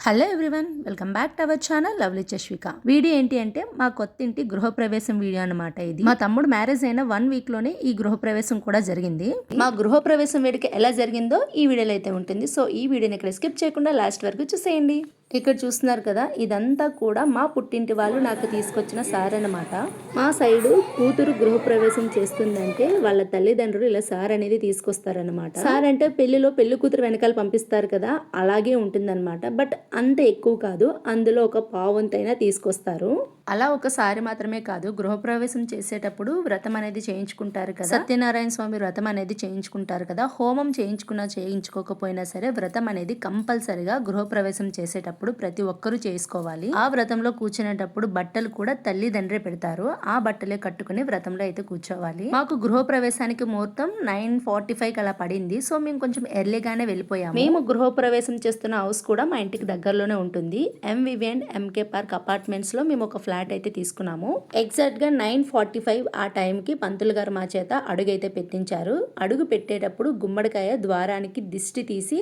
Hello everyone, welcome back to our channel lovely చష్విక. Video ఏంటి అంటే మా కొత్తింటి గృహప్రవేశం వీడియో అనమాట. ఇది మా తమ్ముడు మ్యారేజ్ అయిన 1 వీక్ లోనే ఈ గృహప్రవేశం కూడా జరిగింది. మా గృహప్రవేశం వేడుక ఎలా జరిగిందో ఈ వీడియోలో అయితే ఉంటుంది. సో ఈ వీడియోని ఇక్కడ స్కిప్ చేయకుండా లాస్ట్ వరకు చూసేయండి. ఇక్కడ చూస్తున్నారు కదా, ఇదంతా కూడా మా పుట్టింటి వాళ్ళు నాకు తీసుకొచ్చిన సార్ అనమాట. మా సైడు కూతురు గృహప్రవేశం చేస్తుందంటే వాళ్ళ తల్లిదండ్రులు ఇలా సార్ అనేది తీసుకొస్తారనమాట. సార్ అంటే పెళ్లిలో పెళ్లి కూతురు వెనకాల పంపిస్తారు కదా, అలాగే ఉంటుందన్నమాట. బట్ అంత ఎక్కువ కాదు, అందులో ఒక పావంతైనా తీసుకొస్తారు. అలా ఒకసారి మాత్రమే కాదు, గృహప్రవేశం చేసేటప్పుడు వ్రతం అనేది చేయించుకుంటారు కదా, సత్యనారాయణ స్వామి వ్రతం అనేది చేయించుకుంటారు కదా. హోమం చేయించుకున్నా చేయించుకోకపోయినా సరే వ్రతం అనేది కంపల్సరిగా గృహప్రవేశం చేసేటప్పుడు ప్రతి ఒక్కరూ చేసుకోవాలి. ఆ వ్రతంలో కూర్చునేటప్పుడు బట్టలు కూడా తల్లిదండ్రి పెడతారు. ఆ బట్టలే కట్టుకుని వ్రతంలో అయితే కూర్చోవాలి. మాకు గృహప్రవేశానికి ముహూర్తం 9:45 అలా పడింది. సో మేము కొంచెం ఎర్లీగానే వెళ్ళిపోయాము. మేము గృహప్రవేశం చేస్తున్న హౌస్ కూడా మా ఇంటికి దగ్గరలోనే ఉంటుంది. MVV and MK park apartments లో మేము ఒక ఫ్లాట్ అయితే తీసుకున్నాము. ఎగ్జాక్ట్ గా 9:45 ఆ టైంకి పంతులు గారు మా చేత అడుగు అయితే పెట్టించారు. అడుగు పెట్టేటప్పుడు గుమ్మడికాయ ద్వారానికి దిష్టి తీసి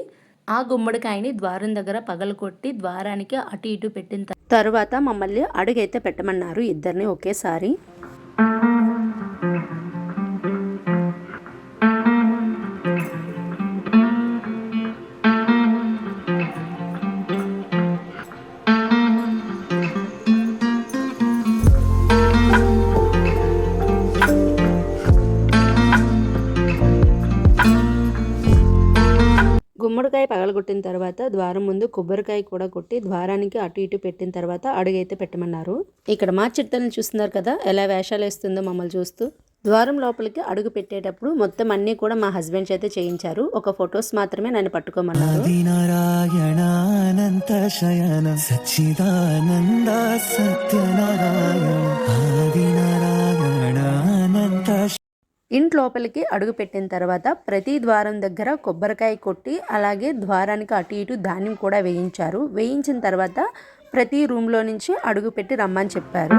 ఆ గుమ్మడికాయని ద్వారం దగ్గర పగలకొట్టి ద్వారానికి అటు ఇటు పెట్టిన తర్వాత మమ్మల్ని అడుగైతే పెట్టమన్నారు, ఇద్దరిని ఒకేసారి. గుమ్మడికాయ పగలగొట్టిన తర్వాత ద్వారం ముందు కొబ్బరికాయ కూడా కొట్టి ద్వారానికి అటు ఇటు పెట్టిన తర్వాత అడుగైతే పెట్టమన్నారు. ఇక్కడ మా చిట్టల్ని చూస్తున్నారు కదా, ఎలా వేషాలు వేస్తుందో మమ్మల్ని చూస్తూ. ద్వారం లోపలికి అడుగు పెట్టేటప్పుడు మొత్తం అన్ని కూడా మా హస్బెండ్స్ అయితే చేయించారు. ఒక ఫొటోస్ మాత్రమే నన్ను పట్టుకోమన్నారు. ఇంట్లోపలికి అడుగు పెట్టిన తర్వాత ప్రతి ద్వారం దగ్గర కొబ్బరికాయ కొట్టి అలాగే ద్వారానికి అటు ఇటు ధాన్యం కూడా వేయించారు. వేయించిన తర్వాత ప్రతి రూమ్లో నుంచి అడుగు పెట్టి రమ్మని చెప్పారు.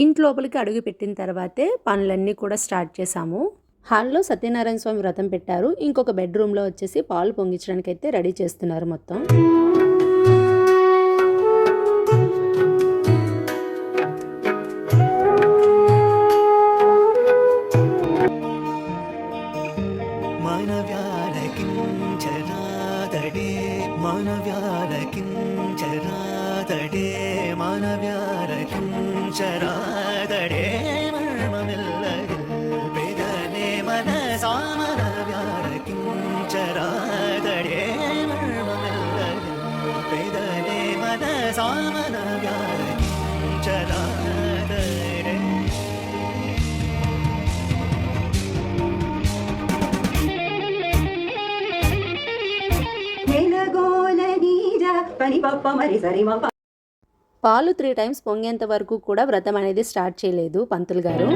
ఇంట్లోపలికి అడుగు పెట్టిన తర్వాతే పనులన్నీ కూడా స్టార్ట్ చేసాము. హాల్లో సత్యనారాయణ స్వామి వ్రతం పెట్టారు. ఇంకొక బెడ్రూమ్లో వచ్చేసి పాలు పొంగించడానికి అయితే రెడీ చేస్తున్నారు మొత్తం. పాలు 3 టైమ్స్ పొంగేంత వరకు కూడా వ్రతం అనేది స్టార్ట్ చేయలేదు పంతులు గారు.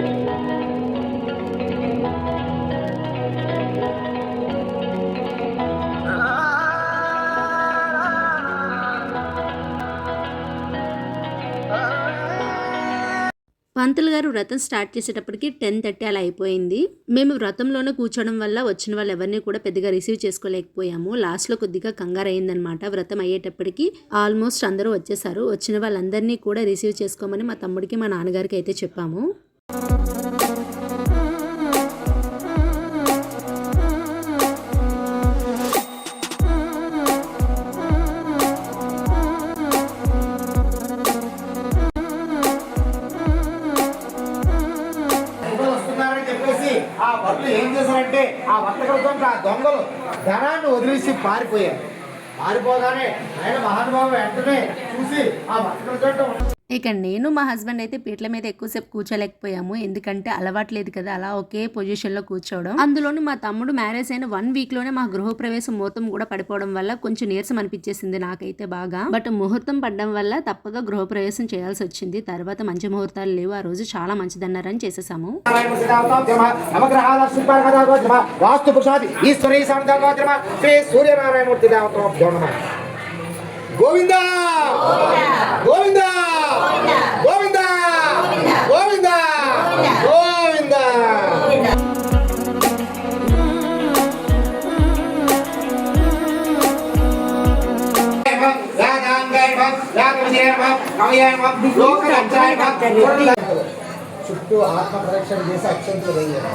పంతులు గారు వ్రతం స్టార్ట్ చేసేటప్పటికి 10:30 అలా అయిపోయింది. మేము వ్రతంలోనే కూర్చోవడం వల్ల వచ్చిన వాళ్ళు ఎవరిని కూడా పెద్దగా రిసీవ్ చేసుకోలేకపోయాము. లాస్ట్లో కొద్దిగా కంగారు అయిందనమాట. వ్రతం అయ్యేటప్పటికి ఆల్మోస్ట్ అందరూ వచ్చేసారు. వచ్చిన వాళ్ళందరినీ కూడా రిసీవ్ చేసుకోమని మా తమ్ముడికి మా నాన్నగారికి అయితే చెప్పాము. ఏం చేశారంటే ఆ వర్తకులతో ఆ దొంగలు ధనాన్ని వదిలేసి పారిపోయారు. పారిపోగానే ఆయన మహానుభావం వెంటనే చూసి ఆ వర్తకులతో ఇక నేను మా హస్బెండ్ అయితే పీటల మీద ఎక్కువసేపు కూర్చోలేకపోయాము, ఎందుకంటే అలవాట్లేదు కదా అలా ఒకే పొజిషన్ లో కూర్చోవడం. అందులోని మా తమ్ముడు మ్యారేజ్ అయిన 1 వీక్ లోనే మా గృహప్రవేశం ముహూర్తం కూడా పడిపోవడం వల్ల కొంచెం నీరసం అనిపించేసింది నాకైతే బాగా. బట్ ముహూర్తం పడడం వల్ల తప్పగా గృహప్రవేశం చేయాల్సి వచ్చింది. తర్వాత మంచి ముహూర్తాలు లేవు, ఆ రోజు చాలా మంచిదన్నారని చేసేసాము. గోవిందా గోవిందా గోవిందా గోవిందా గోవిందా. చుట్టూ ఆత్మ ప్రదక్షిణ చేసి అక్షంతులు వేయాలి.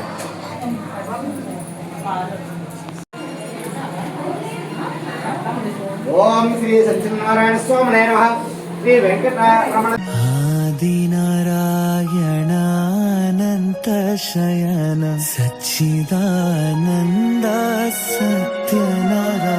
ఓం శ్రీ సత్యనారాయణ స్వామి నమః. శ్రీ వెంకటరమణ ఆదినారాయణానంత శయన సచ్చిదానంద సత్యనారాయణ.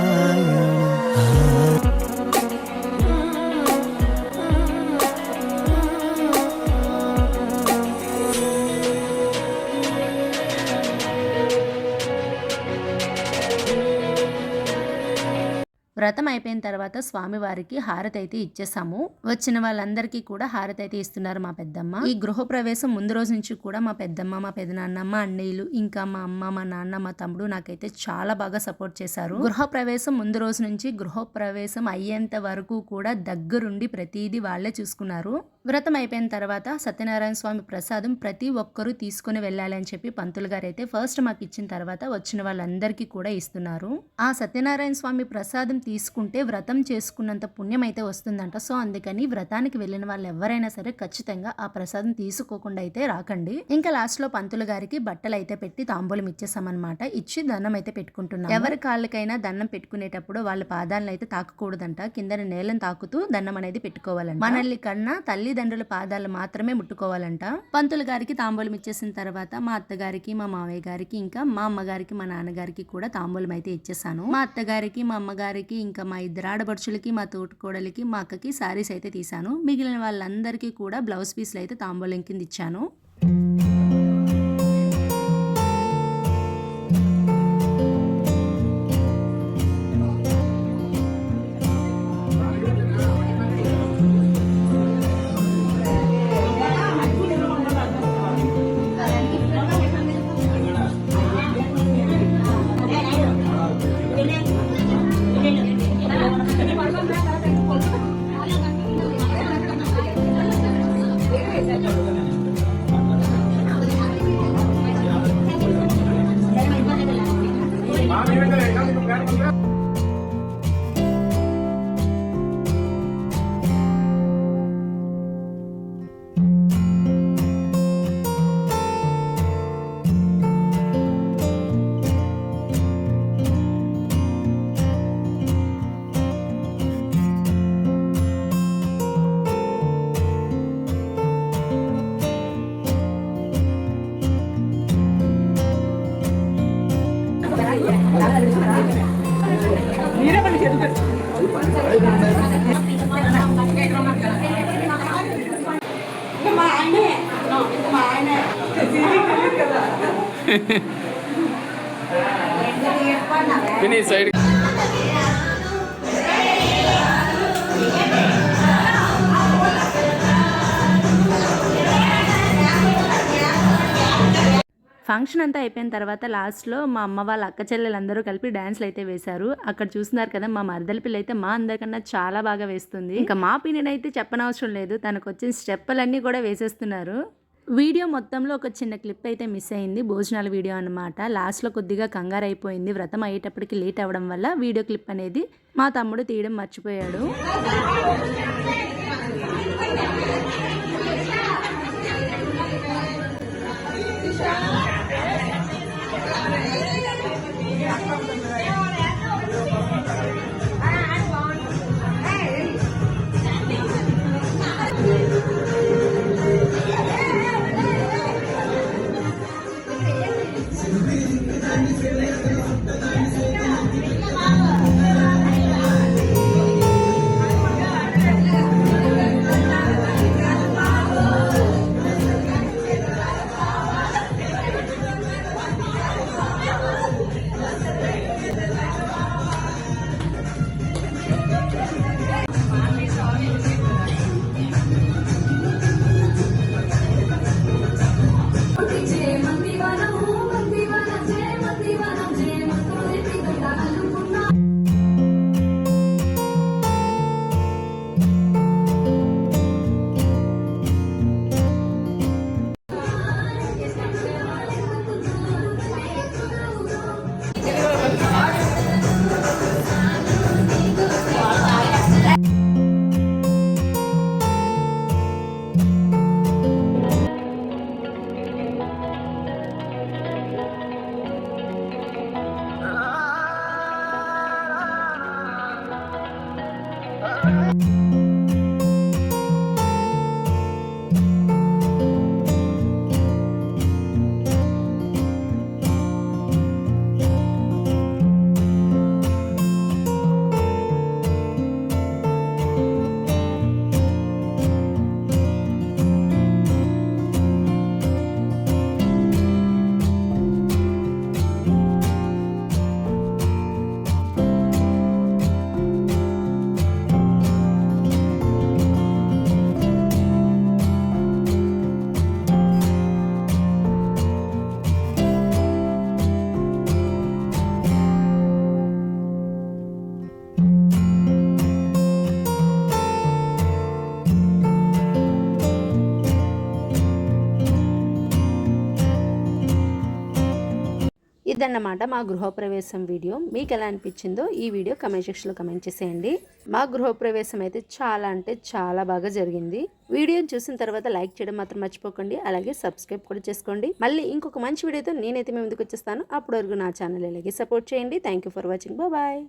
వ్రతం అయిపోయిన తర్వాత స్వామివారికి హారతి అయితే ఇచ్చేసాము. వచ్చిన వాళ్ళందరికీ కూడా హారతి అయితే ఇస్తున్నారు మా పెద్దమ్మ. ఈ గృహప్రవేశం ముందు రోజు నుంచి కూడా మా పెద్దమ్మ, మా పెదనాన్న, మా అన్నయ్యలు, ఇంకా మా అమ్మ, మా నాన్న, మా తమ్ముడు నాకైతే చాలా బాగా సపోర్ట్ చేశారు. గృహప్రవేశం ముందు రోజు నుంచి గృహప్రవేశం అయ్యేంత వరకు కూడా దగ్గరుండి ప్రతిదీ వాళ్ళే చూసుకున్నారు. వ్రతం అయిపోయిన తర్వాత సత్యనారాయణ స్వామి ప్రసాదం ప్రతి ఒక్కరూ తీసుకుని వెళ్ళాలని చెప్పి పంతులు గారు అయితే ఫస్ట్ మాకు ఇచ్చిన తర్వాత వచ్చిన వాళ్ళందరికీ కూడా ఇస్తున్నారు. ఆ సత్యనారాయణ స్వామి ప్రసాదం తీసుకుంటే వ్రతం చేసుకున్నంత పుణ్యం అయితే వస్తుందంట. సో అందుకని వ్రతానికి వెళ్ళిన వాళ్ళు ఎవరైనా సరే ఖచ్చితంగా ఆ ప్రసాదం తీసుకోకుండా అయితే రాకండి. ఇంకా లాస్ట్ లో పంతులు గారికి బట్టలు అయితే పెట్టి తాంబూలం ఇచ్చేసామన్నమాట. ఇచ్చి దండం అయితే పెట్టుకుంటున్నాం. ఎవరి కాళ్ళకైనా దండం పెట్టుకునేటప్పుడు వాళ్ళ పాదాలను అయితే తాకకూడదంట, కింద నేలను తాకుతూ దండం అనేది పెట్టుకోవాలంట. మనల్ని కన్నా తల్లిదండ్రుల పాదాలు మాత్రమే ముట్టుకోవాలంట. పంతులు గారికి తాంబూలం ఇచ్చేసిన తర్వాత మా అత్తగారికి, మా మావయ్య గారికి, ఇంకా మా అమ్మగారికి, మా నాన్నగారికి కూడా తాంబూలం అయితే ఇచ్చేసాను. మా అత్తగారికి, మా అమ్మగారికి, ఇంకా మా ఇద్దరు ఆడబడుచులకి, మా తోటికోడలికి, మా అక్కకి సారీస్ అయితే తీసాను. మిగిలిన వాళ్ళందరికీ కూడా బ్లౌజ్ పీస్లు అయితే తాంబూలం కింద ఇచ్చాను. సైడ్ ఫంక్షన్ అంతా అయిపోయిన తర్వాత లాస్ట్లో మా అమ్మ వాళ్ళ అక్క చెల్లెలందరూ కలిపి డాన్స్లు అయితే వేశారు. అక్కడ చూస్తున్నారు కదా, మా మరదల పిల్ల అయితే మా అందరికన్నా చాలా బాగా వేస్తుంది. ఇంకా మా పిన్ని అయితే చెప్పనవసరం లేదు, తనకు వచ్చిన స్టెప్పులన్నీ కూడా వేసేస్తున్నారు. వీడియో మొత్తంలో ఒక చిన్న క్లిప్ అయితే మిస్ అయింది, భోజనాల వీడియో అన్నమాట. లాస్ట్లో కొద్దిగా కంగారు అయిపోయింది, వ్రతం అయ్యేటప్పటికి లేట్ అవ్వడం వల్ల వీడియో క్లిప్ అనేది మా తమ్ముడు తీయడం మర్చిపోయాడు. ఇదన్నమాట మా గృహప్రవేశం వీడియో. మీకు ఎలా అనిపించిందో ఈ వీడియో కమెంట్ సెక్షన్లో కమెంట్ చేసేయండి. మా గృహప్రవేశం అయితే చాలా అంటే చాలా బాగా జరిగింది. వీడియోని చూసిన తర్వాత లైక్ చేయడం మాత్రం మర్చిపోకండి. అలాగే సబ్స్క్రైబ్ కూడా చేసుకోండి. మళ్ళీ ఇంకొక మంచి వీడియోతో నేనైతే మీ ముందుకు వచ్చేస్తాను. అప్పటి వరకు నా ఛానల్ ఇలాగే సపోర్ట్ చేయండి. Thank you for watching. Bye.